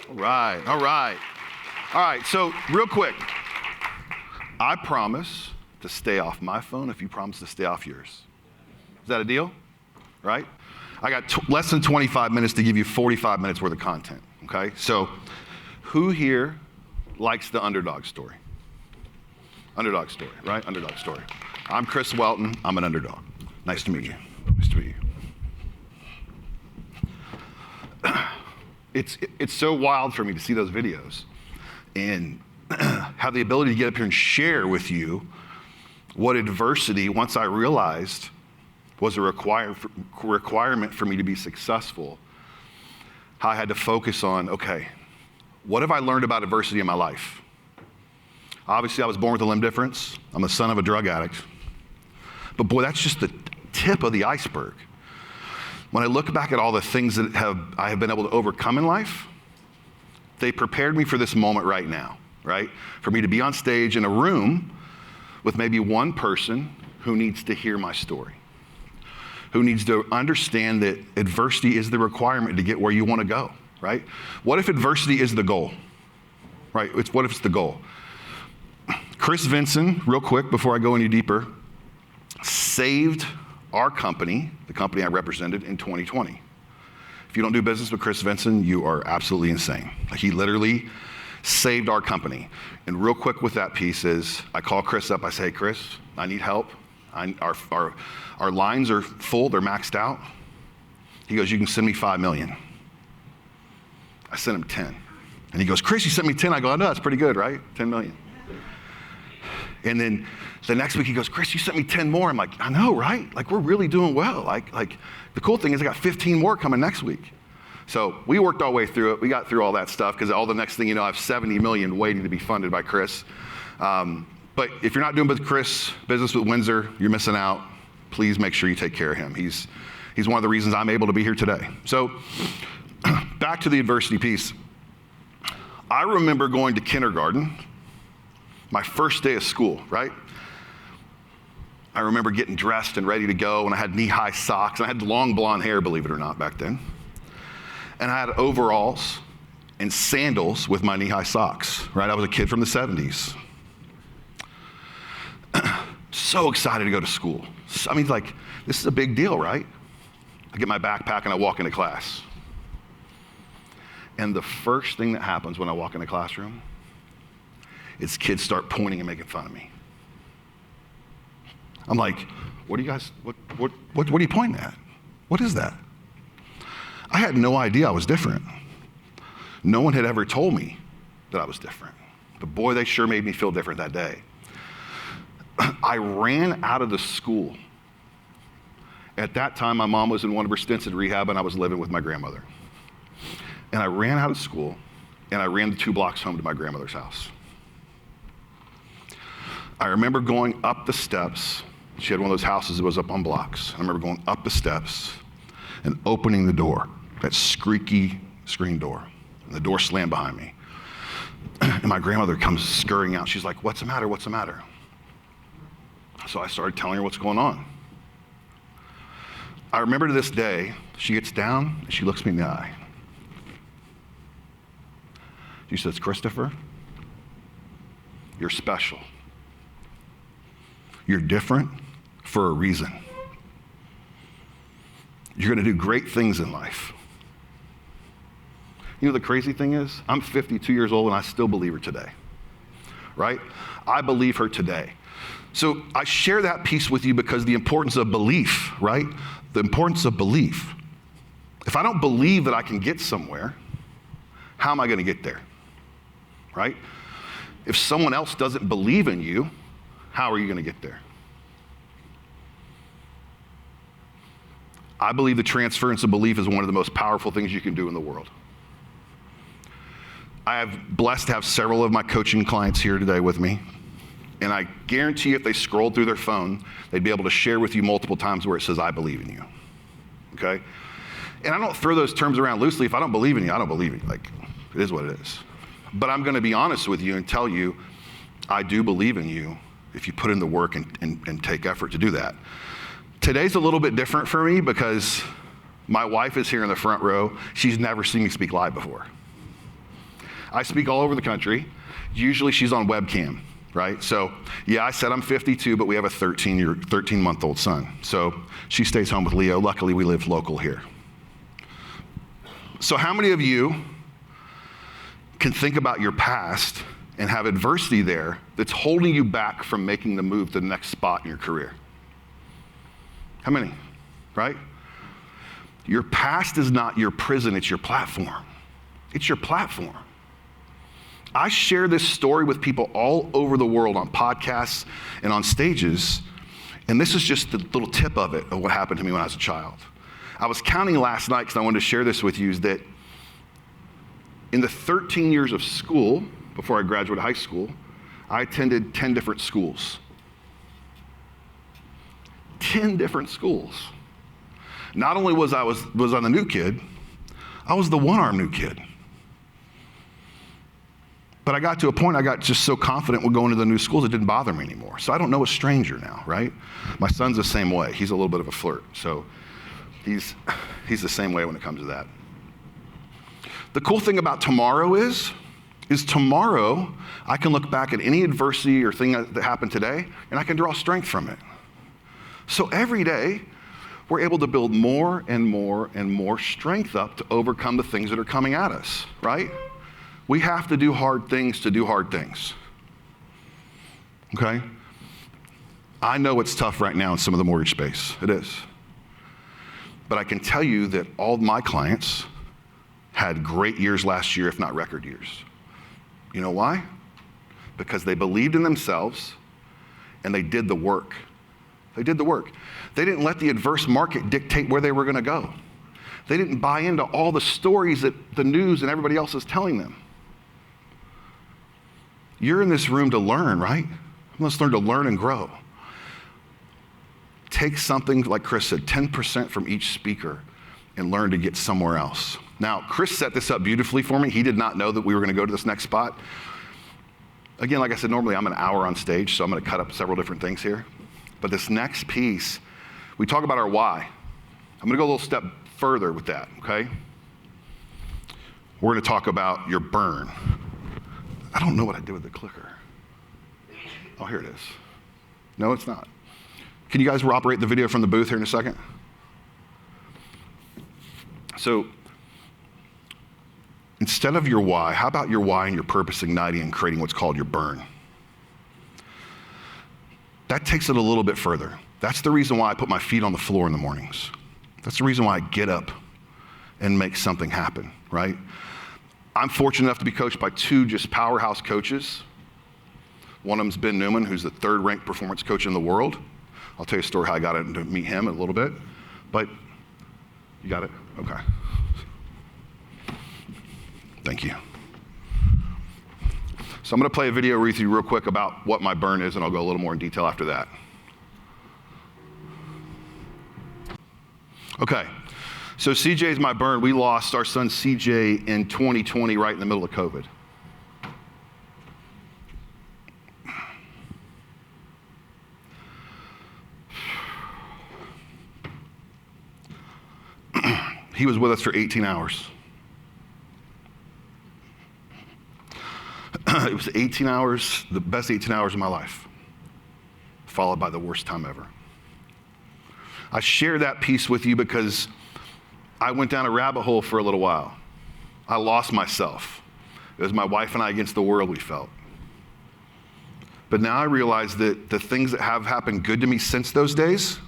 All right, all right. All right, so real quick, I promise to stay off my phone if you promise to stay off yours. Is that a deal? Right? I got less than 25 minutes to give you 45 minutes worth of content, okay? So who here likes the underdog story? Underdog story, right? Underdog story. I'm Chris Welton. I'm an underdog. Nice to meet you. Nice to meet you. It's so wild for me to see those videos and have the ability to get up here and share with you what adversity, once I realized, was a requirement for me to be successful. How I had to focus on, okay, what have I learned about adversity in my life? Obviously, I was born with a limb difference. I'm the son of a drug addict. But boy, that's just the tip of the iceberg. When I look back at all the things that I have been able to overcome in life, they prepared me for this moment right now, right? For me to be on stage in a room with maybe one person who needs to hear my story, who needs to understand that adversity is the requirement to get where you want to go, right? What if adversity is the goal, right? What if it's the goal? Chris Vinson, real quick before I go any deeper, saved our company, the company I represented, in 2020. If you don't do business with Chris Vinson, you are absolutely insane. Like, he literally saved our company. And real quick with that piece is, I call Chris up, I say, hey, Chris, I need help. Our lines are full, they're maxed out. He goes, you can send me $5 million. I sent him 10. And he goes, Chris, you sent me 10. I go, I know, that's pretty good, right? 10 million. And then the next week he goes, Chris, you sent me 10 more. I'm like, I know, right? Like, we're really doing well. Like the cool thing is I got 15 more coming next week. So we worked our way through it. We got through all that stuff because all the next thing you know, I have 70 million waiting to be funded by Chris. But if you're not doing with Chris, business with Windsor, you're missing out. Please make sure you take care of him. He's one of the reasons I'm able to be here today. So back to the adversity piece. I remember going to kindergarten, my first day of school, right? I remember getting dressed and ready to go, and I had knee-high socks. And I had long blonde hair, believe it or not, back then. And I had overalls and sandals with my knee-high socks, right? I was a kid from the 70s. So excited to go to school. I mean, like, this is a big deal, right? I get my backpack and I walk into class. And the first thing that happens when I walk in the classroom is kids start pointing and making fun of me. I'm like, what are you pointing at? What is that? I had no idea I was different. No one had ever told me that I was different. But boy, they sure made me feel different that day. I ran out of the school. At that time, my mom was in one of her stints in rehab and I was living with my grandmother. And I ran out of school and I ran the 2 blocks home to my grandmother's house. I remember going up the steps. She had one of those houses that was up on blocks. I remember going up the steps and opening the door, that squeaky screen door. And the door slammed behind me. And my grandmother comes scurrying out. She's like, what's the matter? What's the matter? So I started telling her what's going on. I remember to this day, she gets down and she looks me in the eye. She says, Christopher, you're special. You're different for a reason. You're going to do great things in life. You know, the crazy thing is, I'm 52 years old and I still believe her today, right? I believe her today. So I share that piece with you because the importance of belief, right? The importance of belief. If I don't believe that I can get somewhere, how am I going to get there, right? If someone else doesn't believe in you, how are you going to get there? I believe the transference of belief is one of the most powerful things you can do in the world. I have blessed to have several of my coaching clients here today with me. And I guarantee you if they scrolled through their phone, they'd be able to share with you multiple times where it says, I believe in you, okay? And I don't throw those terms around loosely. If I don't believe in you, I don't believe in you. Like, it is what it is. But I'm gonna be honest with you and tell you, I do believe in you if you put in the work and take effort to do that. Today's a little bit different for me because my wife is here in the front row. She's never seen me speak live before. I speak all over the country. Usually she's on webcam, right? So yeah, I said I'm 52, but we have a 13-month-old son. So she stays home with Leo. Luckily, we live local here. So how many of you can think about your past and have adversity there that's holding you back from making the move to the next spot in your career? How many, right? Your past is not your prison, it's your platform. It's your platform. I share this story with people all over the world on podcasts and on stages, and this is just the little tip of it, of what happened to me when I was a child. I was counting last night because I wanted to share this with you, is that in the 13 years of school, before I graduated high school, I attended 10 different schools. 10 different schools. Not only was I the new kid, I was the one-armed new kid. But I got to a point, I got just so confident with going to the new schools, it didn't bother me anymore. So I don't know a stranger now, right? My son's the same way. He's a little bit of a flirt. So he's the same way when it comes to that. The cool thing about tomorrow is tomorrow I can look back at any adversity or thing that happened today, and I can draw strength from it. So every day, we're able to build more and more and more strength up to overcome the things that are coming at us, right? We have to do hard things to do hard things, okay? I know it's tough right now in some of the mortgage space. It is. But I can tell you that all my clients had great years last year, if not record years. You know why? Because they believed in themselves and they did the work. They did the work. They didn't let the adverse market dictate where they were going to go. They didn't buy into all the stories that the news and everybody else is telling them. You're in this room to learn, right? Let's learn to learn and grow. Take something, like Chris said, 10% from each speaker and learn to get somewhere else. Now, Chris set this up beautifully for me. He did not know that we were going to go to this next spot. Again, like I said, normally I'm an hour on stage, so I'm going to cut up several different things here. But this next piece, we talk about our why. I'm going to go a little step further with that, okay? We're going to talk about your burn. I don't know what I did with the clicker. Oh, here it is. No, it's not. Can you guys operate the video from the booth here in a second? So, instead of your why, how about your why and your purpose igniting and creating what's called your burn? That takes it a little bit further. That's the reason why I put my feet on the floor in the mornings. That's the reason why I get up and make something happen, right? I'm fortunate enough to be coached by two just powerhouse coaches. One of them's Ben Newman, who's the third-ranked performance coach in the world. I'll tell you a story how I got to meet him in a little bit. But you got it? Okay. Thank you. So I'm going to play a video with you real quick about what my burn is, and I'll go a little more in detail after that. Okay, so CJ is my burn. We lost our son CJ in 2020, right in the middle of COVID. He was with us for 18 hours. It was 18 hours, the best 18 hours of my life, followed by the worst time ever. I share that piece with you because I went down a rabbit hole for a little while. I lost myself. It was my wife and I against the world, we felt. But now I realize that the things that have happened good to me since those days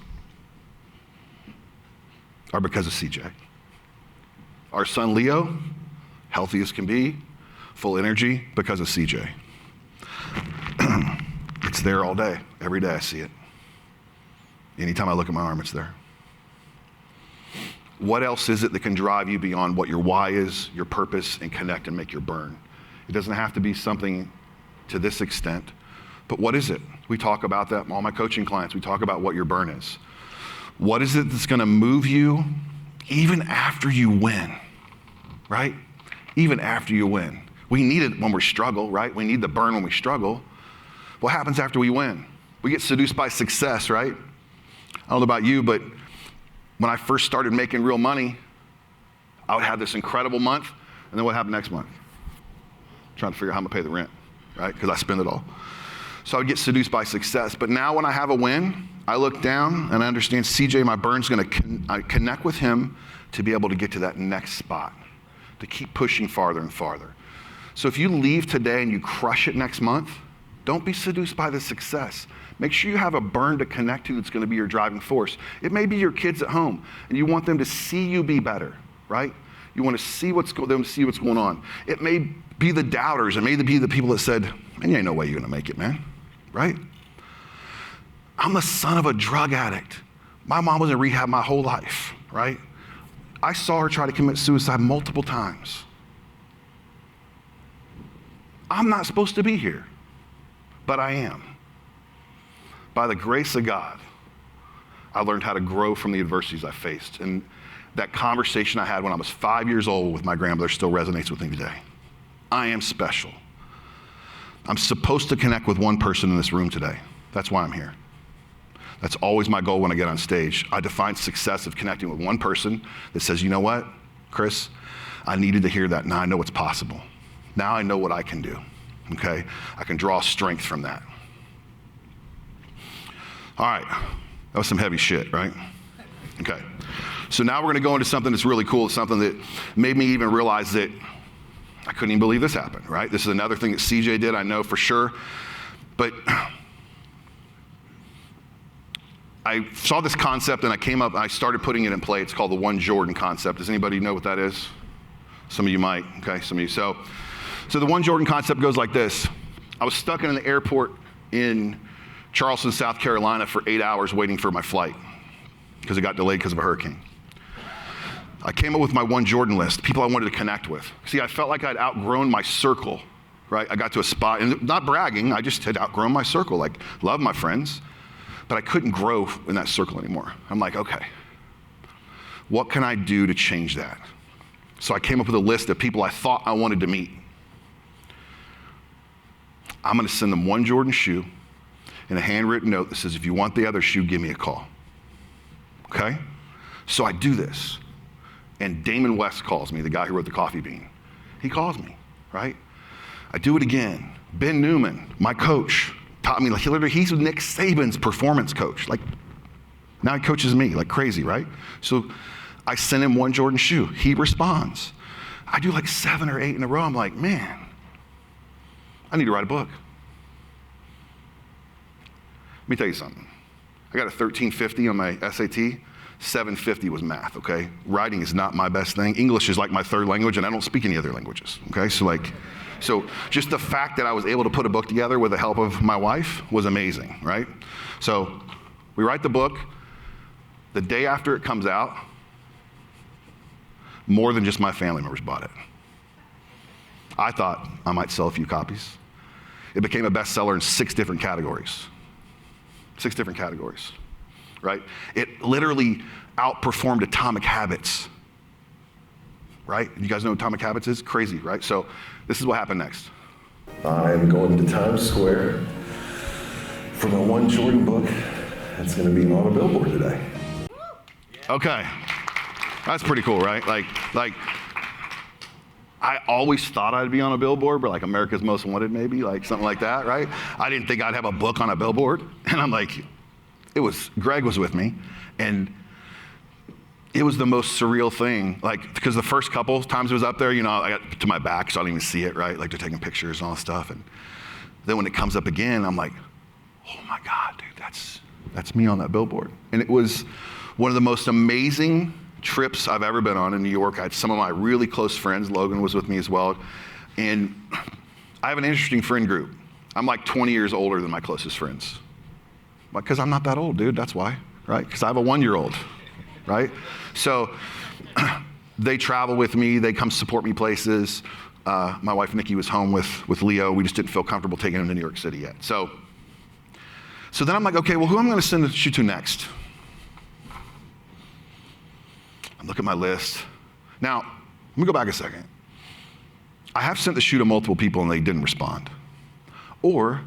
are because of CJ. Our son Leo, healthy as can be, full energy, because of CJ. It's there all day. Every day I see it. Anytime I look at my arm, it's there. What else is it that can drive you beyond what your why is, your purpose, and connect and make your burn? It doesn't have to be something to this extent, but what is it? We talk about that, all my coaching clients, we talk about what your burn is. What is it that's gonna move you even after you win, right? Even after you win. We need it when we struggle, right? We need the burn when we struggle. What happens after we win? We get seduced by success, right? I don't know about you, but when I first started making real money, I would have this incredible month, and then what happened next month? trying to figure out how I'm gonna pay the rent, right? Because I spend it all. So I would get seduced by success. But now when I have a win, I look down and I understand CJ, my burn's gonna connect with him to be able to get to that next spot, to keep pushing farther and farther. So if you leave today and you crush it next month, don't be seduced by the success. Make sure you have a burn to connect to that's gonna be your driving force. It may be your kids at home, and you want them to see you be better, right? You wanna see what's going on. It may be the doubters, it may be the people that said, man, you ain't no way you're gonna make it, man, right? I'm the son of a drug addict. My mom was in rehab my whole life, right? I saw her try to commit suicide multiple times. I'm not supposed to be here, but I am. By the grace of God, I learned how to grow from the adversities I faced. And that conversation I had when I was 5 years old with my grandmother still resonates with me today. I am special. I'm supposed to connect with one person in this room today. That's why I'm here. That's always my goal when I get on stage. I define success of connecting with one person that says, you know what, Chris, I needed to hear that. Now I know what's possible. Now I know what I can do, okay? I can draw strength from that. All right, that was some heavy shit, right? Okay, so now we're gonna go into something that's really cool, something that made me even realize that I couldn't even believe this happened, right? This is another thing that CJ did, I know for sure, but I saw this concept and I came up and I started putting it in play. It's called the One Jordan concept. Does anybody know what that is? Some of you might, okay, some of you. So the One Jordan concept goes like this. I was stuck in an airport in Charleston, South Carolina for 8 hours waiting for my flight because it got delayed because of a hurricane. I came up with my One Jordan list, people I wanted to connect with. See, I felt like I'd outgrown my circle, right? I got to a spot, and not bragging, I just had outgrown my circle, like love my friends, but I couldn't grow in that circle anymore. I'm like, okay, what can I do to change that? So I came up with a list of people I thought I wanted to meet. I'm gonna send them one Jordan shoe and a handwritten note that says, if you want the other shoe, give me a call, okay? So I do this, and Damon West calls me, the guy who wrote The Coffee Bean. He calls me, right? I do it again. Ben Newman, my coach, taught me, like, he's Nick Saban's performance coach. Like, now he coaches me like crazy, right? So I send him one Jordan shoe. He responds. I do like 7 or 8 in a row. I'm like, man, I need to write a book. Let me tell you something. I got a 1350 on my SAT. 750 was math, okay? Writing is not my best thing. English is like my third language, and I don't speak any other languages, okay? So just the fact that I was able to put a book together with the help of my wife was amazing, right? So we write the book. The day after it comes out, more than just my family members bought it. I thought I might sell a few copies. It became a bestseller in 6 different categories. 6 different categories, right? It literally outperformed Atomic Habits, right? You guys know what Atomic Habits is? Crazy, right? So this is what happened next. I'm going to Times Square for my One Jordan book. It's going to be on a billboard today. Okay, that's pretty cool, right? Like I always thought I'd be on a billboard, but like America's Most Wanted maybe, like something like that, right? I didn't think I'd have a book on a billboard. And I'm like, Greg was with me, and it was the most surreal thing. Like, because the first couple times it was up there, you know, I got to my back, so I didn't even see it, right? Like, they're taking pictures and all that stuff. And then when it comes up again, I'm like, oh my God, dude, that's me on that billboard. And it was one of the most amazing trips I've ever been on in New York. I had some of my really close friends. Logan was with me as well. And I have an interesting friend group. I'm like 20 years older than my closest friends. Because I'm not that old, dude, that's why, right? Because I have a 1-year-old, right? So they travel with me, they come support me places. My wife Nikki was home with Leo. We just didn't feel comfortable taking him to New York City yet. So then I'm like, okay, well, who am I gonna send the shoe to next? Look at my list. Now, let me go back a second. I have sent the shoe to multiple people and they didn't respond. Or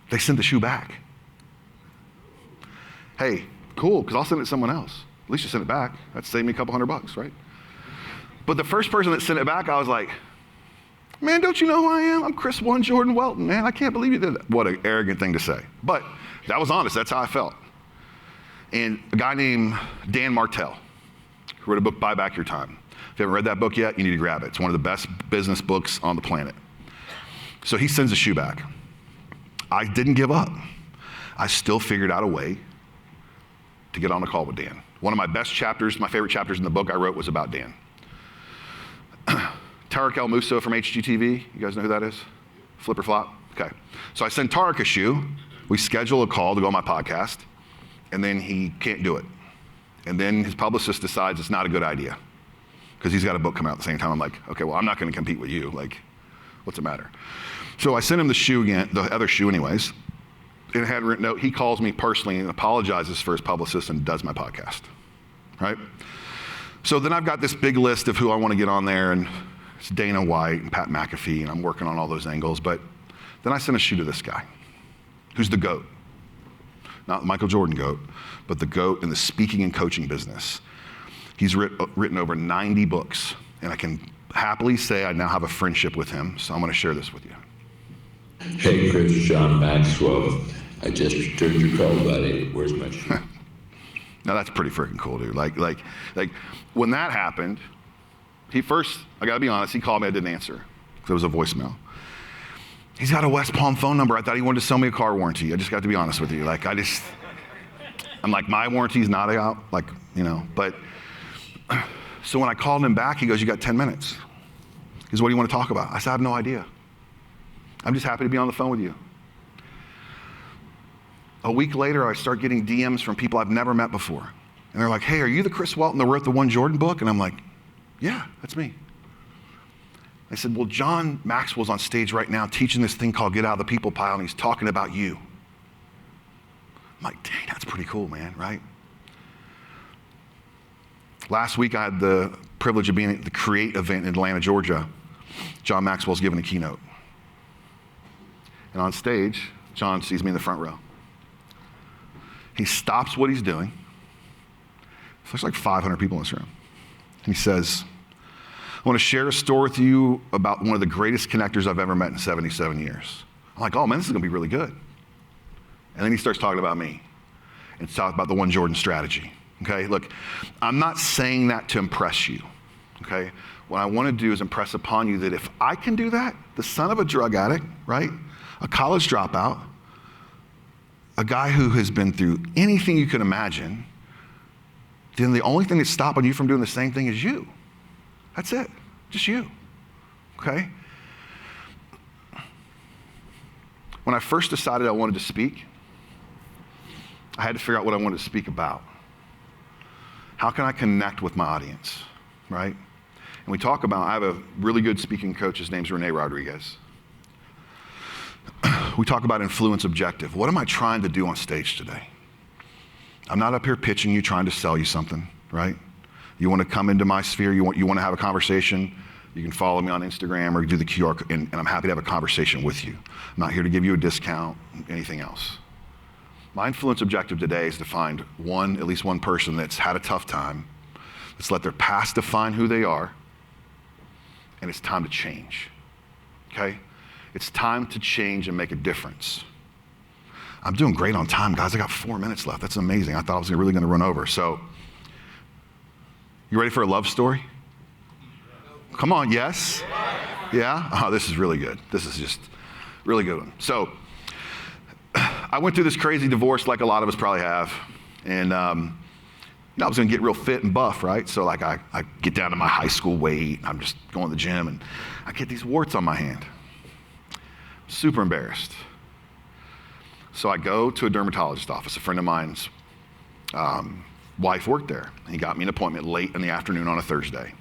they sent the shoe back. Hey, cool, because I'll send it to someone else. At least you sent it back. That'd save me a couple $100, right? But the first person that sent it back, I was like, Man, don't you know who I am? I'm Chris Welton, man. I can't believe you did that. What an arrogant thing to say. But that was honest. That's how I felt. And a guy named Dan Martell wrote a book, Buy Back Your Time. If you haven't read that book yet, you need to grab it. It's one of the best business books on the planet. So he sends a shoe back. I didn't give up. I still figured out a way to get on a call with Dan. One of my best chapters, my favorite chapters in the book I wrote was about Dan. Tarek El Musso from HGTV, you guys know who that is? Flip or Flop? Okay. So I send Tarek a shoe. We schedule a call to go on my podcast, and then he can't do it. And then his publicist decides it's not a good idea because he's got a book coming out at the same time. I'm like, okay, well, I'm not going to compete with you. Like, what's the matter? So I sent him the shoe again, the other shoe anyways, and it had a written note. He calls me personally and apologizes for his publicist and does my podcast, right? So then I've got this big list of who I want to get on there, and it's Dana White and Pat McAfee, and I'm working on all those angles. But then I sent a shoe to this guy, who's the GOAT. Not the Michael Jordan GOAT, but the GOAT in the speaking and coaching business. He's written over 90 books, and I can happily say I now have a friendship with him, so I'm going to share this with you. Hey, Chris, John Maxwell. I just returned your call, buddy. Where's my shoe? Now that's pretty freaking cool, dude. Like when that happened, I got to be honest, he called me, I didn't answer because it was a voicemail. He's got a West Palm phone number. I thought he wanted to sell me a car warranty. I just got to be honest with you. I'm like, my warranty's not out, but so when I called him back, he goes, you got 10 minutes. He goes, what do you want to talk about? I said, I have no idea. I'm just happy to be on the phone with you. A week later, I start getting DMs from people I've never met before. And they're like, hey, are you the Chris Welton that wrote the One Jordan book? And I'm like, yeah, that's me. I said, well, John Maxwell's on stage right now teaching this thing called Get Out of the People Pile, and he's talking about you. I'm like, dang, that's pretty cool, man, right? Last week, I had the privilege of being at the Create event in Atlanta, Georgia. John Maxwell's giving a keynote. And on stage, John sees me in the front row. He stops what he's doing. There's like 500 people in this room. And he says, I want to share a story with you about one of the greatest connectors I've ever met in 77 years. I'm like, oh man, this is going to be really good. And then he starts talking about me and talking about the One Jordan strategy. Okay, look, I'm not saying that to impress you. Okay, what I want to do is impress upon you that if I can do that, the son of a drug addict, right? A college dropout, a guy who has been through anything you could imagine, then the only thing that's stopping you from doing the same thing is you. That's it, just you, okay? When I first decided I wanted to speak, I had to figure out what I wanted to speak about. How can I connect with my audience, right? And we talk about, I have a really good speaking coach, his name's Rene Rodriguez. We talk about influence objective. What am I trying to do on stage today? I'm not up here pitching you, trying to sell you something, right? You want to come into my sphere, you want to have a conversation, you can follow me on Instagram or do the QR code, and I'm happy to have a conversation with you. I'm not here to give you a discount, anything else. My influence objective today is to find at least one person that's had a tough time, that's let their past define who they are, and it's time to change, okay? It's time to change and make a difference. I'm doing great on time, guys. I got 4 minutes left. That's amazing. I thought I was really going to run over. So, you ready for a love story? Come on, yes? Yeah? Oh, this is really good. This is just really good one. So, I went through this crazy divorce like a lot of us probably have. And I was going to get real fit and buff, right? So like I get down to my high school weight. I'm just going to the gym, and I get these warts on my hand. Super embarrassed. So I go to a dermatologist office. A friend of mine's wife worked there. He got me an appointment late in the afternoon on a Thursday.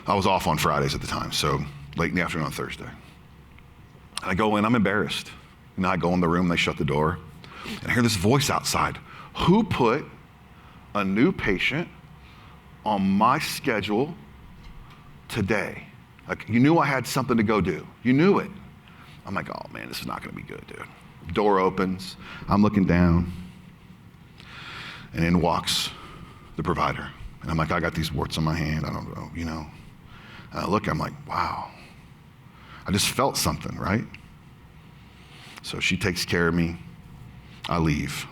I was off on Fridays at the time, so late in the afternoon on Thursday. And I go in, I'm embarrassed. And I go in the room, they shut the door, and I hear this voice outside. Who put a new patient on my schedule today? Like, you knew I had something to go do. You knew it. I'm like, oh man, this is not gonna be good, dude. Door opens, I'm looking down, and in walks the provider. And I'm like, I got these warts on my hand, I don't know, And I look, I'm like, wow. I just felt something, right? So she takes care of me. I leave.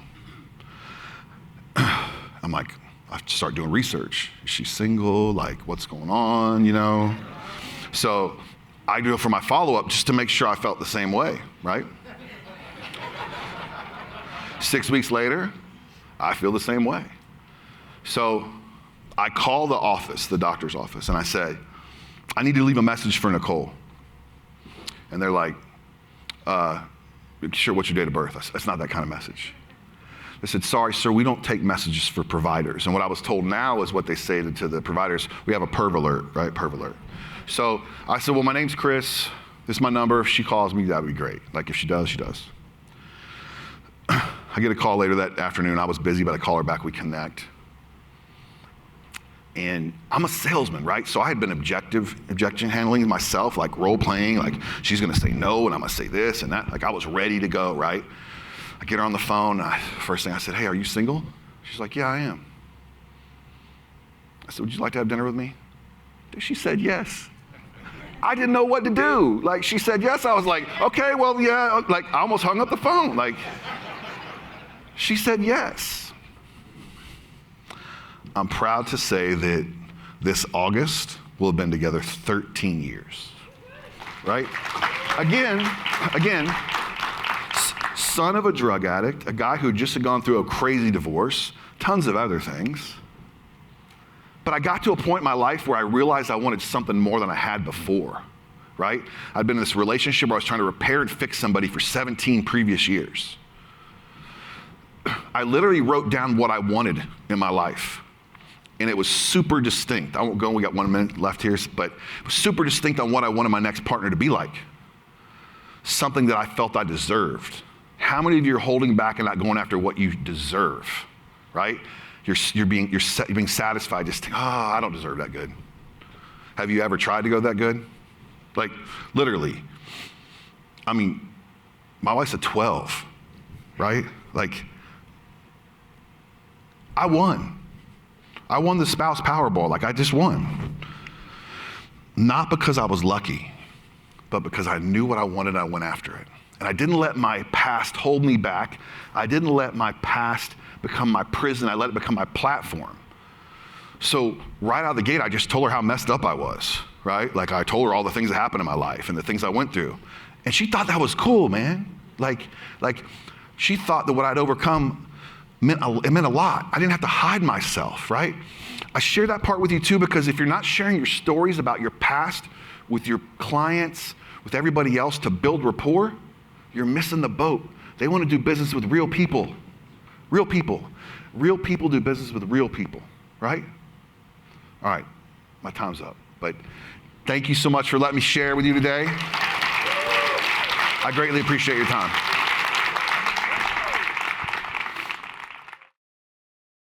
I'm like, I start doing research. Is she single? Like, what's going on, you know? So I do it for my follow-up just to make sure I felt the same way, right? 6 weeks later, I feel the same way. So I call the office, the doctor's office, and I say, I need to leave a message for Nicole. And they're like, sure, what's your date of birth? I said, it's not that kind of message. They said, sorry, sir, we don't take messages for providers. And what I was told now is what they say to the providers, we have a perv alert, right? Perv alert. So I said, well, my name's Chris. This is my number. If she calls me, that would be great. Like, if she does, she does. I get a call later that afternoon. I was busy, but I call her back. We connect. And I'm a salesman, right? So I had been objection handling myself, like role playing, like she's gonna say no and I'm gonna say this and that. Like I was ready to go, right? I get her on the phone. First thing I said, hey, are you single? She's like, yeah, I am. I said, would you like to have dinner with me? She said yes. I didn't know what to do. Like she said yes. I was like, okay, well, yeah. Like I almost hung up the phone. Like she said yes. I'm proud to say that this August we'll have been together 13 years, right? Again, son of a drug addict, a guy who just had gone through a crazy divorce, tons of other things. But I got to a point in my life where I realized I wanted something more than I had before, right? I'd been in this relationship where I was trying to repair and fix somebody for 17 previous years. I literally wrote down what I wanted in my life. And it was super distinct. I won't go, we got 1 minute left here, but it was super distinct on what I wanted my next partner to be like. Something that I felt I deserved. How many of you are holding back and not going after what you deserve, right? You're being satisfied, just think, I don't deserve that good. Have you ever tried to go that good? Like, literally. I mean, my wife's a 12, right? Like, I won. I won the spouse Powerball, like I just won. Not because I was lucky, but because I knew what I wanted and I went after it. And I didn't let my past hold me back. I didn't let my past become my prison. I let it become my platform. So right out of the gate, I just told her how messed up I was, right? Like I told her all the things that happened in my life and the things I went through. And she thought that was cool, man. Like she thought that what I'd overcome meant a lot. I didn't have to hide myself, right? I share that part with you too because if you're not sharing your stories about your past with your clients, with everybody else to build rapport, you're missing the boat. They want to do business with real people. Real people. Real people do business with real people, right? All right, my time's up. But thank you so much for letting me share with you today. I greatly appreciate your time.